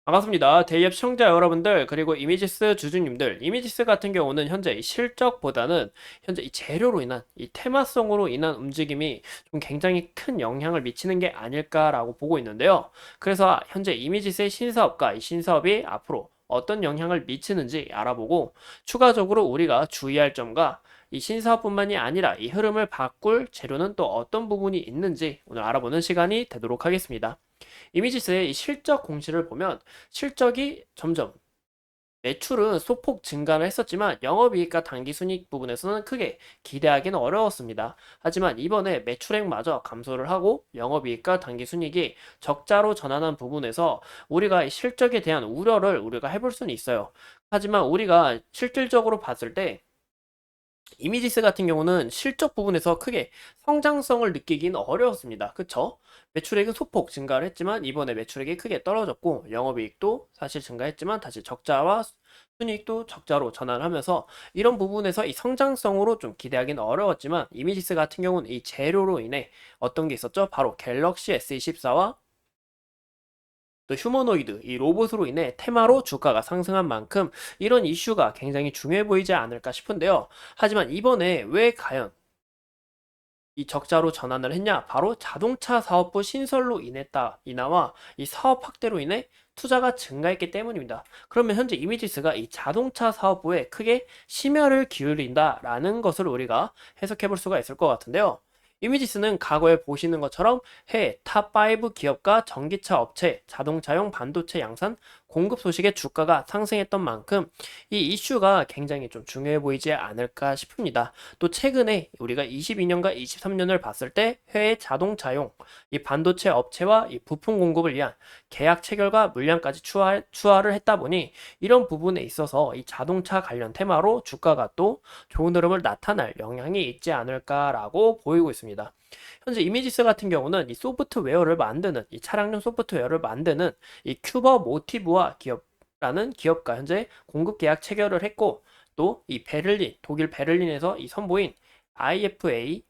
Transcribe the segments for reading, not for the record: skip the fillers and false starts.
반갑습니다. 데이앱 시청자 여러분들, 그리고 이미지스 주주님들. 이미지스 같은 경우는 현재 이 실적보다는 현재 이 재료로 인한 이 테마성으로 인한 움직임이 좀 굉장히 큰 영향을 미치는 게 아닐까라고 보고 있는데요. 그래서 현재 이미지스의 신사업과 이 신사업이 앞으로 어떤 영향을 미치는지 알아보고 추가적으로 우리가 주의할 점과 이 신사업뿐만이 아니라 이 흐름을 바꿀 재료는 또 어떤 부분이 있는지 오늘 알아보는 시간이 되도록 하겠습니다. 이미지스의 이 실적 공시를 보면 실적이 점점 매출은 소폭 증가를 했었지만 영업이익과 당기순이익 부분에서는 크게 기대하기는 어려웠습니다. 하지만 이번에 매출액마저 감소를 하고 영업이익과 당기순이익이 적자로 전환한 부분에서 우리가 이 실적에 대한 우려를 우리가 해볼 수는 있어요. 하지만 우리가 실질적으로 봤을 때 이미지스 같은 경우는 실적 부분에서 크게 성장성을 느끼긴 어려웠습니다. 그쵸? 매출액은 소폭 증가를 했지만 이번에 매출액이 크게 떨어졌고 영업이익도 사실 증가했지만 다시 적자와 순이익도 적자로 전환하면서 이런 부분에서 이 성장성으로 좀 기대하기는 어려웠지만 이미지스 같은 경우는 이 재료로 인해 어떤 게 있었죠? 바로 갤럭시 S24와 또 휴머노이드, 이 로봇으로 인해 테마로 주가가 상승한 만큼 이런 이슈가 굉장히 중요해 보이지 않을까 싶은데요. 하지만 이번에 왜 과연 이 적자로 전환을 했냐? 바로 자동차 사업부 신설로 인했다. 이나와 이 사업 확대로 인해 투자가 증가했기 때문입니다. 그러면 현재 이미지스가 이 자동차 사업부에 크게 심혈을 기울인다라는 것을 우리가 해석해 볼 수가 있을 것 같은데요. 이미지스는 과거에 보시는 것처럼 해외 탑5 기업과 전기차 업체, 자동차용 반도체 양산, 공급 소식의 주가가 상승했던 만큼 이 이슈가 굉장히 좀 중요해 보이지 않을까 싶습니다. 또 최근에 우리가 22년과 23년을 봤을 때 해외 자동차용 이 반도체 업체와 이 부품 공급을 위한 계약 체결과 물량까지 추하를 했다 보니 이런 부분에 있어서 이 자동차 관련 테마로 주가가 또 좋은 흐름을 나타날 영향이 있지 않을까라고 보이고 있습니다. 현재 이미지스 같은 경우는 이 소프트웨어를 만드는 이 차량용 소프트웨어를 만드는 이 큐버 모티브와 기업라는 기업과 현재 공급 계약 체결을 했고 또 이 베를린 독일 베를린에서 이 선보인 IFA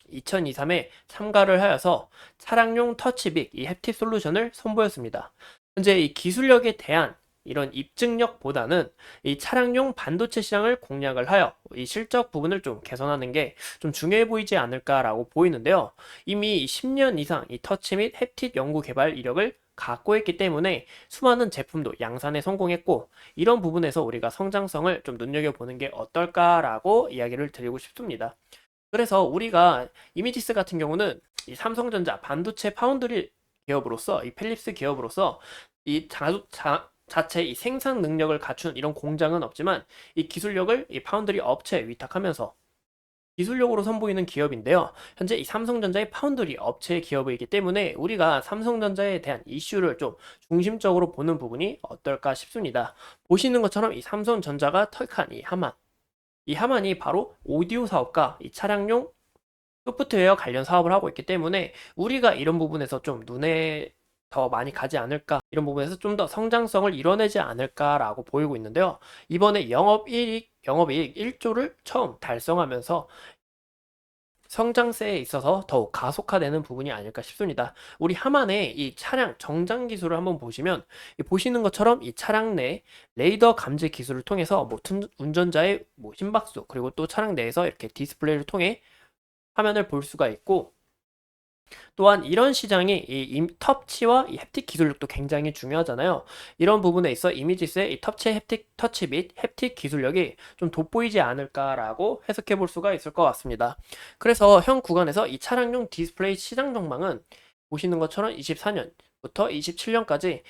2023에 참가를 하여서 차량용 터치빅 이 햅틱 솔루션을 선보였습니다. 현재 이 기술력에 대한 이런 입증력보다는 이 차량용 반도체 시장을 공략을 하여 이 실적 부분을 좀 개선하는 게 좀 중요해 보이지 않을까라고 보이는데요. 이미 10년 이상 이 터치 및 햅틱 연구 개발 이력을 갖고 있기 때문에 수많은 제품도 양산에 성공했고 이런 부분에서 우리가 성장성을 좀 눈여겨보는 게 어떨까라고 이야기를 드리고 싶습니다. 그래서 우리가 이미지스 같은 경우는 이 삼성전자 반도체 파운드리 기업으로서 이 펠립스 기업으로서 이 자체 이 생산 능력을 갖춘 이런 공장은 없지만 이 기술력을 이 파운드리 업체에 위탁하면서 기술력으로 선보이는 기업인데요. 현재 이 삼성전자의 파운드리 업체의 기업이기 때문에 우리가 삼성전자에 대한 이슈를 좀 중심적으로 보는 부분이 어떨까 싶습니다. 보시는 것처럼 이 삼성전자가 턱한 이 하만 이 하만이 바로 오디오 사업과 이 차량용 소프트웨어 관련 사업을 하고 있기 때문에 우리가 이런 부분에서 좀 눈에 더 많이 가지 않을까 이런 부분에서 좀 더 성장성을 이뤄내지 않을까라고 보이고 있는데요. 이번에 영업이익 1조를 처음 달성하면서 성장세에 있어서 더욱 가속화되는 부분이 아닐까 싶습니다. 우리 하만의 이 차량 정장 기술을 한번 보시면 보시는 것처럼 이 차량 내 레이더 감지 기술을 통해서 뭐 운전자의 뭐 심박수 그리고 또 차량 내에서 이렇게 디스플레이를 통해 화면을 볼 수가 있고 또한 이런 시장이 이 터치와 이 햅틱 기술력도 굉장히 중요하잖아요. 이런 부분에 있어 이미지스의 이 터치 및 햅틱 기술력이 좀 돋보이지 않을까라고 해석해 볼 수가 있을 것 같습니다. 그래서 현 구간에서 이 차량용 디스플레이 시장 전망은 보시는 것처럼 24년부터 27년까지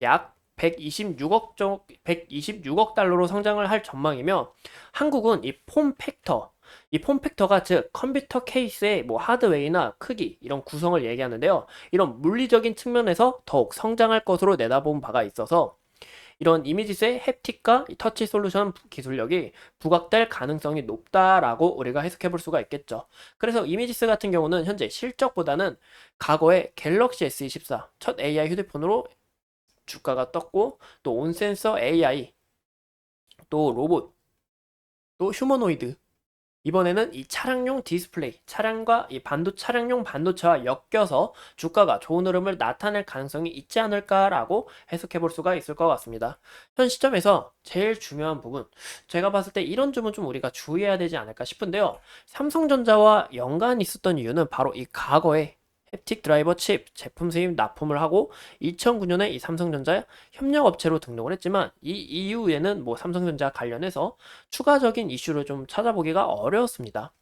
약 126억 달러로 성장을 할 전망이며 한국은 이 폼팩터가 즉 컴퓨터 케이스의 뭐 하드웨어나 크기 이런 구성을 얘기하는데요. 이런 물리적인 측면에서 더욱 성장할 것으로 내다본 바가 있어서 이런 이미지스의 햅틱과 이 터치 솔루션 기술력이 부각될 가능성이 높다라고 우리가 해석해 볼 수가 있겠죠. 그래서 이미지스 같은 경우는 현재 실적보다는 과거에 갤럭시 S24 첫 AI 휴대폰으로 주가가 떴고 또 온센서 AI 또 로봇 또 휴머노이드 이번에는 이 차량용 디스플레이, 차량과 이 차량용 반도체와 엮여서 주가가 좋은 흐름을 나타낼 가능성이 있지 않을까라고 해석해 볼 수가 있을 것 같습니다. 현 시점에서 제일 중요한 부분, 제가 봤을 때 이런 점은 좀 우리가 주의해야 되지 않을까 싶은데요. 삼성전자와 연관이 있었던 이유는 바로 이 과거에 햅틱 드라이버 칩 제품 수입 납품을 하고 2009년에 이 삼성전자 협력업체로 등록을 했지만 이 이후에는 뭐 삼성전자 관련해서 추가적인 이슈를 좀 찾아보기가 어려웠습니다.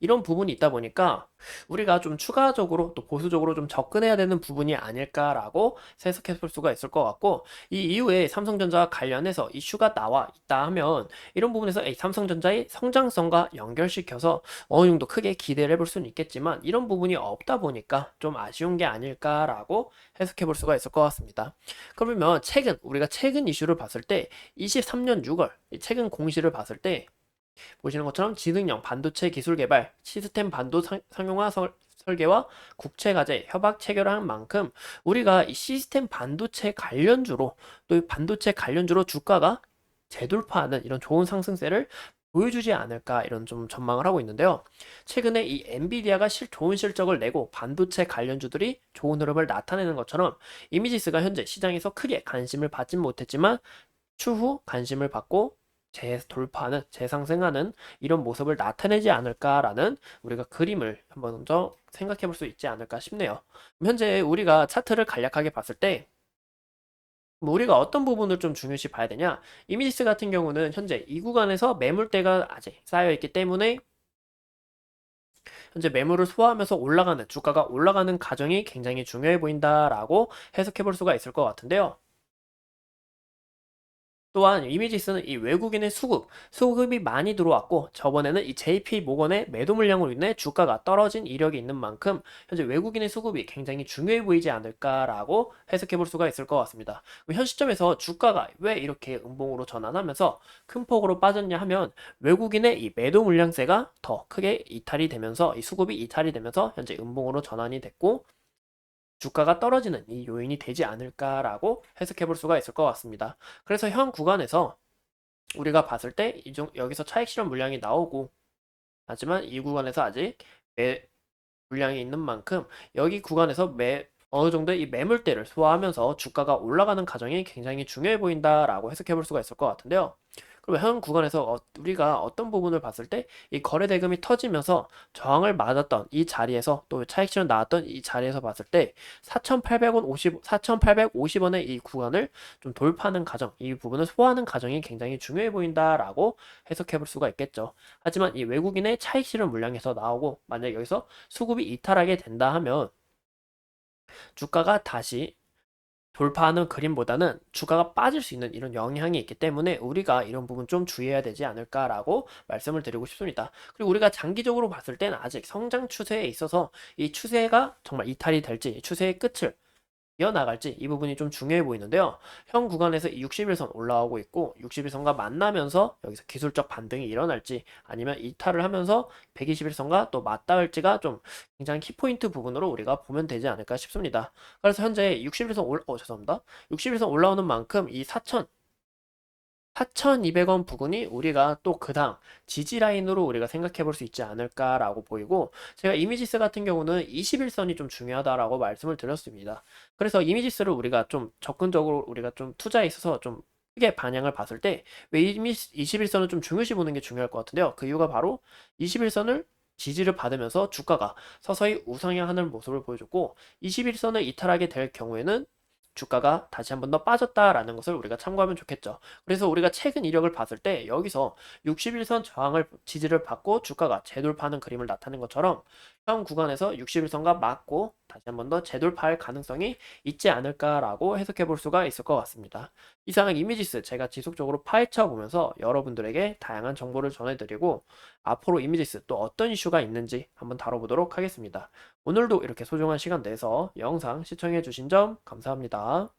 이런 부분이 있다 보니까 우리가 좀 추가적으로 또 보수적으로 좀 접근해야 되는 부분이 아닐까라고 해석해 볼 수가 있을 것 같고, 이 이후에 삼성전자와 관련해서 이슈가 나와 있다 하면 이런 부분에서 삼성전자의 성장성과 연결시켜서 어느 정도 크게 기대를 해볼 수는 있겠지만, 이런 부분이 없다 보니까 좀 아쉬운 게 아닐까라고 해석해 볼 수가 있을 것 같습니다. 그러면 우리가 최근 이슈를 봤을 때 23년 6월 최근 공시를 봤을 때 보시는 것처럼 지능형 반도체 기술 개발, 시스템 반도 상용화 설계와 국채 과제 협약 체결한 만큼 우리가 이 시스템 반도체 관련주로, 또 이 반도체 관련주로 주가가 재돌파하는 이런 좋은 상승세를 보여주지 않을까, 이런 좀 전망을 하고 있는데요. 최근에 이 엔비디아가 좋은 실적을 내고 반도체 관련주들이 좋은 흐름을 나타내는 것처럼 이미지스가 현재 시장에서 크게 관심을 받진 못했지만 추후 관심을 받고 재돌파하는, 재상승하는 이런 모습을 나타내지 않을까라는 우리가 그림을 한번 더 생각해 볼 수 있지 않을까 싶네요. 현재 우리가 차트를 간략하게 봤을 때 뭐 우리가 어떤 부분을 좀 중요시 봐야 되냐? 이미지스 같은 경우는 현재 이 구간에서 매물대가 아직 쌓여 있기 때문에 현재 매물을 소화하면서 주가가 올라가는 과정이 굉장히 중요해 보인다라고 해석해 볼 수가 있을 것 같은데요. 또한 이미지스는 이 외국인의 수급이 많이 들어왔고, 저번에는 이 JP 모건의 매도 물량으로 인해 주가가 떨어진 이력이 있는 만큼 현재 외국인의 수급이 굉장히 중요해 보이지 않을까라고 해석해 볼 수가 있을 것 같습니다. 현 시점에서 주가가 왜 이렇게 음봉으로 전환하면서 큰 폭으로 빠졌냐 하면, 외국인의 이 매도 물량세가 더 크게 이탈이 되면서, 이 수급이 이탈이 되면서 현재 음봉으로 전환이 됐고 주가가 떨어지는 이 요인이 되지 않을까라고 해석해 볼 수가 있을 것 같습니다. 그래서 현 구간에서 우리가 봤을 때 여기서 차익 실현 물량이 나오고, 하지만 이 구간에서 아직 매 물량이 있는 만큼 여기 구간에서 어느 정도 이 매물대를 소화하면서 주가가 올라가는 과정이 굉장히 중요해 보인다라고 해석해 볼 수가 있을 것 같은데요. 그럼 현 구간에서 우리가 어떤 부분을 봤을 때 이 거래 대금이 터지면서 저항을 맞았던 이 자리에서, 또 차익 실현 나왔던 이 자리에서 봤을 때 4,850원의 이 구간을 좀 돌파하는 과정, 이 부분을 소화하는 과정이 굉장히 중요해 보인다라고 해석해 볼 수가 있겠죠. 하지만 이 외국인의 차익 실현 물량에서 나오고, 만약 여기서 수급이 이탈하게 된다 하면 주가가 다시 돌파하는 그림보다는 주가가 빠질 수 있는 이런 영향이 있기 때문에 우리가 이런 부분 좀 주의해야 되지 않을까라고 말씀을 드리고 싶습니다. 그리고 우리가 장기적으로 봤을 때는 아직 성장 추세에 있어서 이 추세가 정말 이탈이 될지, 추세의 끝을 이어나갈지, 이 부분이 좀 중요해 보이는데요. 현 구간에서 이 60일선 올라오고 있고, 60일선과 만나면서 여기서 기술적 반등이 일어날지, 아니면 이탈을 하면서 120일선과 또 맞닿을지가 좀 굉장히 키포인트 부분으로 우리가 보면 되지 않을까 싶습니다. 그래서 현재 60일선 죄송합니다. 60일선 올라오는 만큼 이 4,200원 부근이 우리가 또 그 다음 지지 라인으로 우리가 생각해 볼 수 있지 않을까라고 보이고, 제가 이미지스 같은 경우는 21선이 좀 중요하다라고 말씀을 드렸습니다. 그래서 이미지스를 우리가 좀 접근적으로 우리가 좀 투자에 있어서 좀 크게 방향을 봤을 때 왜 21선을 좀 중요시 보는 게 중요할 것 같은데요. 그 이유가 바로 21선을 지지를 받으면서 주가가 서서히 우상향하는 모습을 보여줬고, 21선을 이탈하게 될 경우에는 주가가 다시 한 번 더 빠졌다라는 것을 우리가 참고하면 좋겠죠. 그래서 우리가 최근 이력을 봤을 때 여기서 61선 저항을 지지를 받고 주가가 재돌파하는 그림을 나타낸 것처럼 현 구간에서 61선과 맞고 다시 한 번 더 재돌파할 가능성이 있지 않을까라고 해석해 볼 수가 있을 것 같습니다. 이상은 이미지스 제가 지속적으로 파헤쳐 보면서 여러분들에게 다양한 정보를 전해드리고, 앞으로 이미지스 또 어떤 이슈가 있는지 한번 다뤄보도록 하겠습니다. 오늘도 이렇게 소중한 시간 내서 영상 시청해 주신 점 감사합니다.